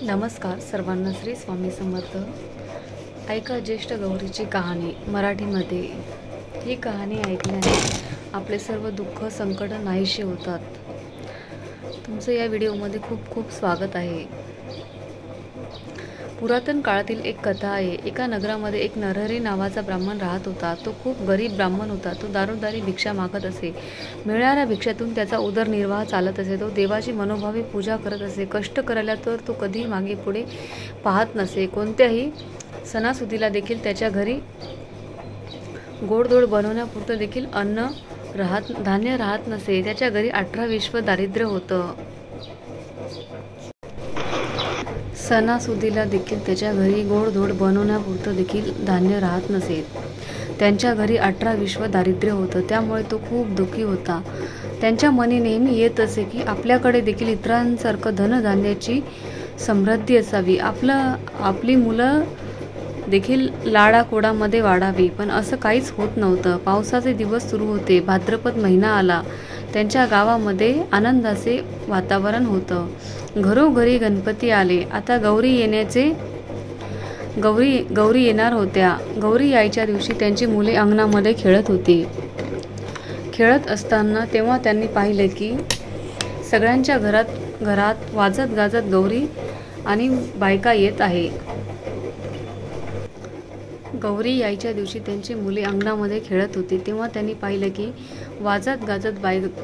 नमस्कार सर्वांना, श्री स्वामी समर्थ। ऐका ज्येष्ठ गौरीची कहाणी मराठीमध्ये। ही कहाणी ऐकल्याने आपले सर्व दुःख संकट नाहीसे होतात। तुमचं या व्हिडिओमध्ये खूप खूप स्वागत आहे। पुरातन काळातील एक कथा आहे। एका नगरामध्ये एक नरहरी नावाचा ब्राह्मण राहत होता। तो खूप गरीब ब्राह्मण होता। तो दारोदारी भिक्षा मागत असे। मिळणाऱ्या भिक्षातून त्याचा उदरनिर्वाह चालत असे। तो देवाची मनोभावे पूजा करत असे। कष्ट करायला तर तो कधी मागे पुढे पाहत नसे। कोणत्याही सणासुदीला देखील त्याच्या घरी गोडधोड बनवण्यापुरतं देखील धान्य राहत नसे। त्याच्या घरी 18 दारिद्र्य होतं। सणासुदीला देखील त्याच्या घरी गोडधोड बनवण्यापुरतं देखील धान्य राहत नसे। त्यांच्या घरी 18 दारिद्र्य होतं। त्यामुळे तो खूप दुःखी होता। त्यांच्या मनी नेहमी येत असे की आपल्याकडे देखील इतरांसारखं धनधान्याची समृद्धी असावी, आपली मुलं देखील लाडाकोडामध्ये वाढावी, पण असं काहीच होत नव्हतं। पावसाचे दिवस सुरू होते। भाद्रपद महिना आला। त्यांच्या गावामध्ये आनंदाचे वातावरण होतं। घरोघरी गणपती आले। आता गौरी येणार होत्या। गौरी यायच्या दिवशी त्यांची मुले अंगणामध्ये खेळत होती। खेळत असताना तेव्हा त्यांनी पाहिले की सगळ्यांच्या घरात वाजत गाजत गौरी आणि बायका येत आहे। गौरी यायच्या दिवशी त्यांची मुले अंगणामध्ये खेळत होती। तेव्हा त्यांनी पाहिलं की वाजत गाजत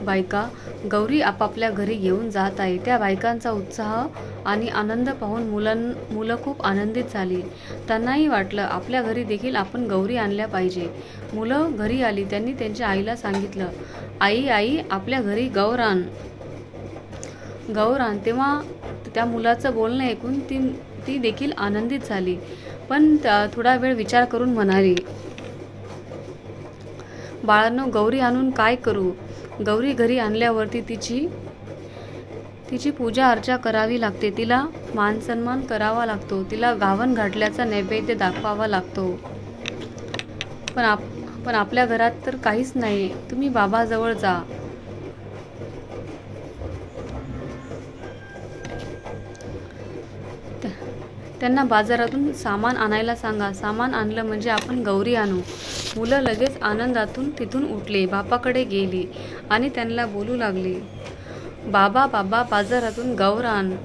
बायका गौरी आपापल्या घरी घेऊन जात आहे। त्या बायकांचा उत्साह आणि आनंद पाहून मुलं खूप आनंदित झाली। त्यांनाही वाटलं आपल्या घरी देखील आपण गौरी आणल्या पाहिजे। मुलं घरी आली। त्यांनी त्यांच्या आईला सांगितलं, आई आपल्या घरी गौर आण। तेव्हा त्या मुलाचं बोलणं ऐकून ती देखील आनंदित झाली, पण थोडा वेळ विचार करून म्हणाली, बाळांनो, गौरी आणून काय करू? गौरी घरी आणल्यावरती तिची पूजा अर्चा करावी लागते। तिला मानसन्मान करावा लागतो। तिला गावन घातल्याचा नैवेद्य दाखवावा लागतो। पण आपल्या घरात तर काहीच नाही। तुम्ही बाबाजवळ जा। त्यांना बाजारातून सामान आणायला सांगा। सामान आणलं म्हणजे आपण गौरी आणू। मुलं लगेच आनंदातून तिथून उठले, बापाकडे गेली आणि त्यांना बोलू लागली, बाबा बाजारातून गौर आण।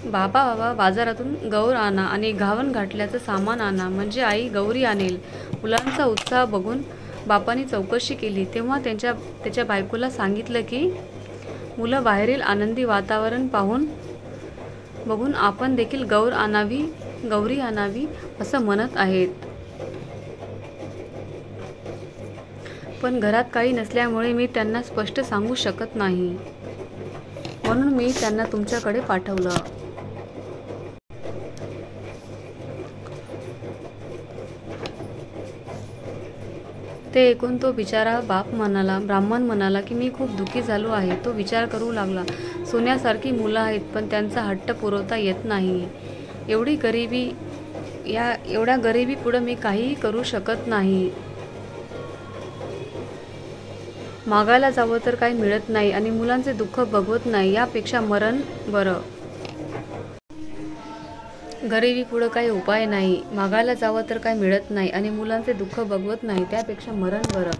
बाबा बाजारातून गौर आणा आणि घावन घातल्याचं सामान आणा, म्हणजे आई गौरी आणेल। मुलांचा उत्साह बघून बापाने चौकशी केली। तेव्हा त्याच्या बायकोला सांगितलं की मुलं बाहेरील आनंदी वातावरण बघून आपण देखील गौरी आणावी असं म्हणत आहेत, पण घरात काही नसल्यामुळे मी त्यांना स्पष्ट सांगू शकत नाही, म्हणून मी त्यांना तुमच्याकडे पाठवलं। ते ऐकून तो बिचारा ब्राह्मण म्हणाला की मी खूप दुःखी झालो आहे। तो विचार करू लागला, सोन्यासारखी मुलं आहेत, पण त्यांचा हट्ट पुरवता येत नाही। एवढ्या गरिबी पुढे मी काहीही करू शकत नाही। मागायला जावं तर काही मिळत नाही आणि मुलांचे दुःख बघवत नाही। यापेक्षा मरण बरं। गरिबी पुढे काही उपाय नाही। मागायला जावं तर काही मिळत नाही आणि मुलांचे दुःख बघवत नाही। त्यापेक्षा मरण बरं,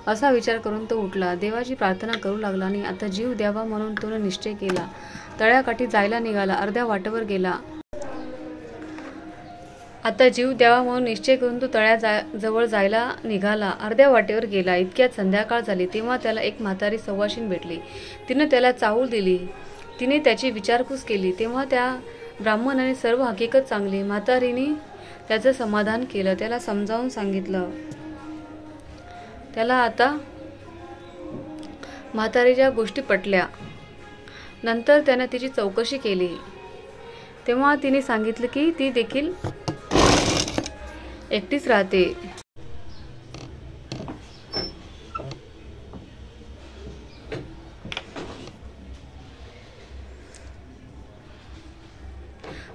असा विचार करून तो उठला। देवाची प्रार्थना करू लागला आणि आता जीव द्यावा म्हणून तो निश्चय केला। तळ्याकाठी जायला निघाला। अर्ध्या वाटेवर गेला। आता जीव द्यावा म्हणून निश्चय करून तो तळ्याजवळ जायला निघाला। अर्ध्या वाटेवर गेला। इतक्यात संध्याकाळ झाली। तेव्हा त्याला एक म्हातारी सवाशीण भेटली। तिने त्याला चाहूल दिली। तिने त्याची विचारपूस केली। तेव्हा त्या ब्राह्मणाने सर्व हकीकत सांगली। म्हातारीने त्याचं समाधान केलं। त्याला समजावून सांगितलं। त्याला आता म्हातारीच्या गोष्टी पटल्या। नंतर त्याने तिची चौकशी केली। तेव्हा तिने सांगितलं की ती देखील एकटीच राहते।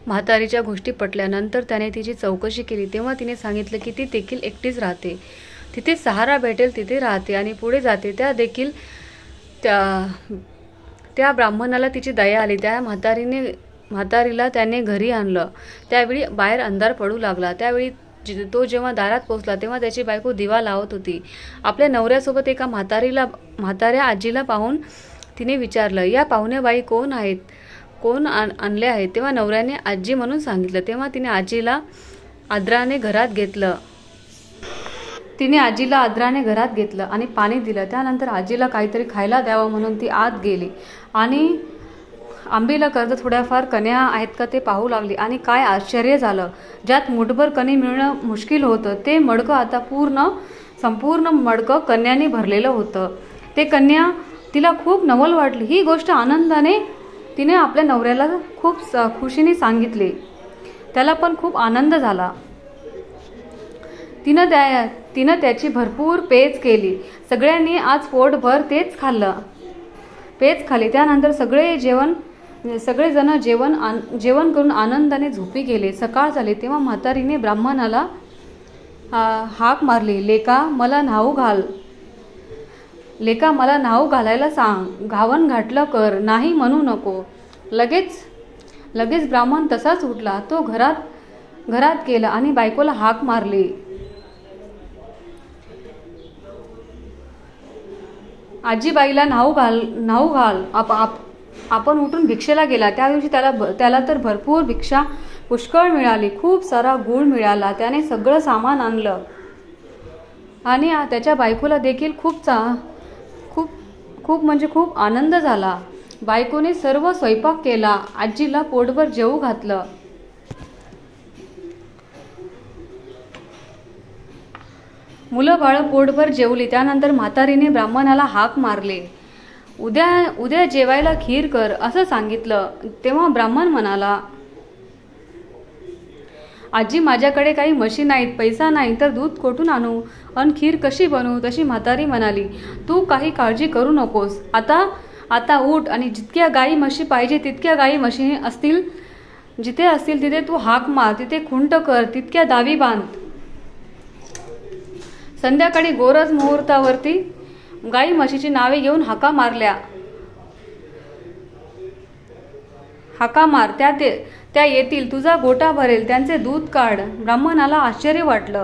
म्हातारीच्या गोष्टी पटल्यानंतर त्याने तिची चौकशी केली। तेव्हा तिने सांगितलं की ती देखील एकटीच राहते। तिथे सहारा भेटेल तिथे राहते आणि पुढे जाते। त्या त्या ब्राह्मणाला तिची दया आली. त्या म्हातारीला त्याने घरी आणलं. त्यावेळी बाहेर अंधार पडू लागला. त्यावेळी तो जेव्हा दारात पोहोचला तेव्हा त्याची बायको दिवा लावत होती. आपल्या नवऱ्यासोबत एका म्हाताऱ्या आजीला पाहून तिने विचारलं, या पाहुण्याबाई कोण आहेत, कोण आणले आहेत? तेव्हा नवऱ्याने आजी म्हणून सांगितलं. तेव्हा तिने आजीला आदराने घरात घेतलं आणि पाणी दिलं. त्यानंतर आजीला काहीतरी खायला द्यावं म्हणून ती आत गेली आणि आंबीला कर्ज थोड्याफार कण्या आहेत का ते पाहू लागली. आणि काय आश्चर्य झालं, ज्यात मुठभर कणी मिळणं मुश्किल होतं ते मडकं आता संपूर्ण मडकं कन्याने भरलेलं होतं. ते कन्या तिला खूप नवल वाटली. ही गोष्ट आनंदाने तिने आपल्या नवऱ्याला खूप खुशीने सांगितली. त्याला पण खूप आनंद झाला. तिनं त्याची भरपूर पेच केली. सगळ्यांनी आज पोटभर पेच खाली. त्यानंतर सगळेजण जेवण करून आनंदाने झोपी गेले. सकाळ झाली तेव्हा म्हातारीने ब्राह्मणाला हाक मारली, लेका मला न्हाऊ घालायला सांग, घावन घातलं कर, नाही म्हणू नको. लगेच ब्राह्मण तसाच उठला. तो घरात गेला आणि बायकोला हाक मारली, आजीबाईला न्हाऊ घाल. आपण उठून भिक्षेला गेला. त्या दिवशी त्याला तर भरपूर भिक्षा पुष्कळ मिळाली. खूप सारा गूळ मिळाला. त्याने सगळं सामान आणलं आणि त्याच्या बायकोला देखील खूप आनंद झाला. बायकोने सर्व स्वयंपाक केला. आजीला पोटभर जेवू घातलं. मुलं बाळं पोटभर जेवली. त्यानंतर म्हातारीने ब्राह्मणाला हाक मारले, उद्या जेवायला खीर कर असं सांगितलं. तेव्हा ब्राह्मण म्हणाला, आजी माझ्याकडे काही म्हशी नाहीत, पैसा नाही, तर दूध कोठून आणू अन खीर कशी बनवू? तशी म्हातारी म्हणाली, तू काही काळजी करू नकोस. आता उठ आणि जितक्या गाई म्हशी पाहिजे तितक्या गाई म्हशी जिथे असतील तिथे तू हाक मार, तिथे खुंट कर, तितक्या दावी बांध. संध्याकाळी गोरज मुहूर्तावरती गाई म्हशीची नावे घेऊन हाका मार, त्या येतील, तुझा गोटा भरेल, त्यांचे दूध काढ. ब्राह्मणाला आश्चर्य वाटलं.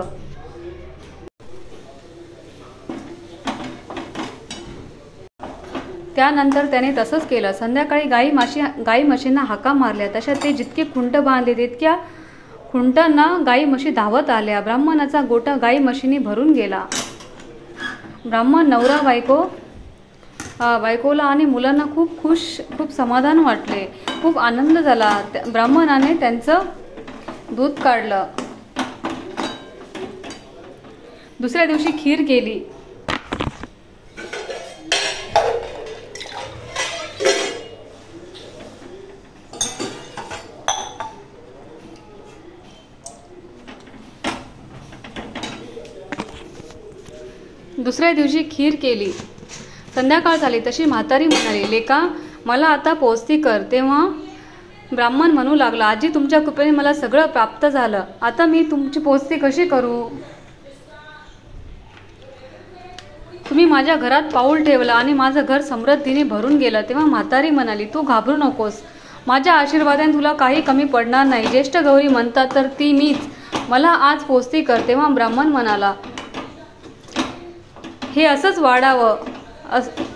त्यानंतर त्याने तसंच केलं. संध्याकाळी गाई म्हशींना हाका मारल्या. तशा ते जितके खुंट बांधले तितक्या खुंटांना गाई म्हशी धावत आल्या. ब्राह्मणाचा गोटा गाई म्हशींनी भरून गेला. ब्राह्मण नवरा बायकोला आणि मुलांना खूप समाधान वाटले. खूप आनंद झाला. ब्राह्मणाने त्यांचं दूध काढलं. दुसऱ्या दिवशी खीर केली. संध्याकाळ झाली तशी म्हातारी म्हणाली, लेका मला आता पोस्ती कर. तेव्हा ब्राह्मण म्हणू लागला, आजी तुमच्या कृपेने मला सगळं प्राप्त झालं. आता मी तुमची पोस्ती कशी करू? तुम्ही माझ्या घरात पाऊल ठेवलं आणि माझं घर समृद्धीने भरून गेलं. तेव्हा म्हातारी म्हणाली, तू घाबरू नकोस. माझ्या आशीर्वादाने तुला काही कमी पडणार नाही. ज्येष्ठ गौरी म्हणतात तर ती मीच. मला आज पोस्ती कर. तेव्हा ब्राह्मण म्हणाला, हे असंच वाढावं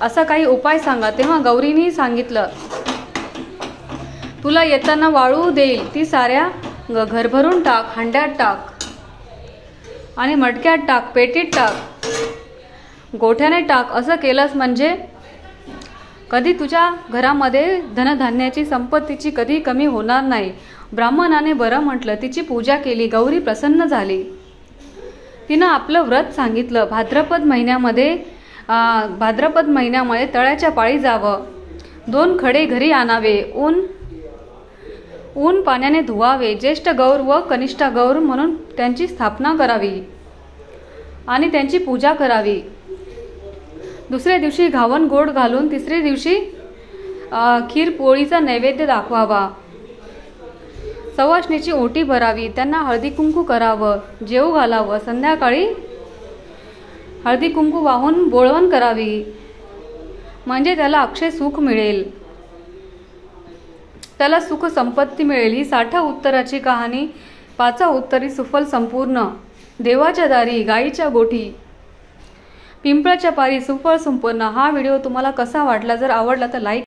असा काही उपाय सांगा. तेव्हा गौरीने सांगितलं, तुला येताना वाळू देईल, ती साऱ्या घरभरून टाक, हांड्यात टाक आणि मटक्यात टाक, पेटीत टाक, गोठ्याने टाक. असं केलंस म्हणजे कधी तुझ्या घरामध्ये धनधान्याची संपत्तीची कधी कमी होणार नाही. ब्राह्मणाने बरं म्हटलं. तिची पूजा केली. गौरी प्रसन्न झाली. तिनं आपलं व्रत सांगितलं. भाद्रपद महिन्यामध्ये तळ्याच्या पाळी जावं, 2 खडे घरी आणावे, ऊन पाण्याने धुवावे, ज्येष्ठ गौर व कनिष्ठ गौर म्हणून त्यांची स्थापना करावी आणि त्यांची पूजा करावी. दुसऱ्या दिवशी घावन गोड घालून तिसऱ्या दिवशी खीर पोळीचा नैवेद्य दाखवावा. सवाष्णीची ओटी भरावी, त्यांना हळदी कुंकू करावं, जेवू घालावं. संध्याकाळी हळदी कुंकू वाहून बोळवण करावी, म्हणजे त्याला अक्षय सुख मिळेल. त्याला सुख संपत्ती मिळेल. ही 60 उत्तराची कहाणी. 5 उत्तरी सुफल संपूर्ण. देवाच्या दारी गाईच्या गोठी पिंपळाच्या पारी सुफल संपूर्ण. हा व्हिडिओ तुम्हाला कसा वाटला? जर आवडला तर लाईक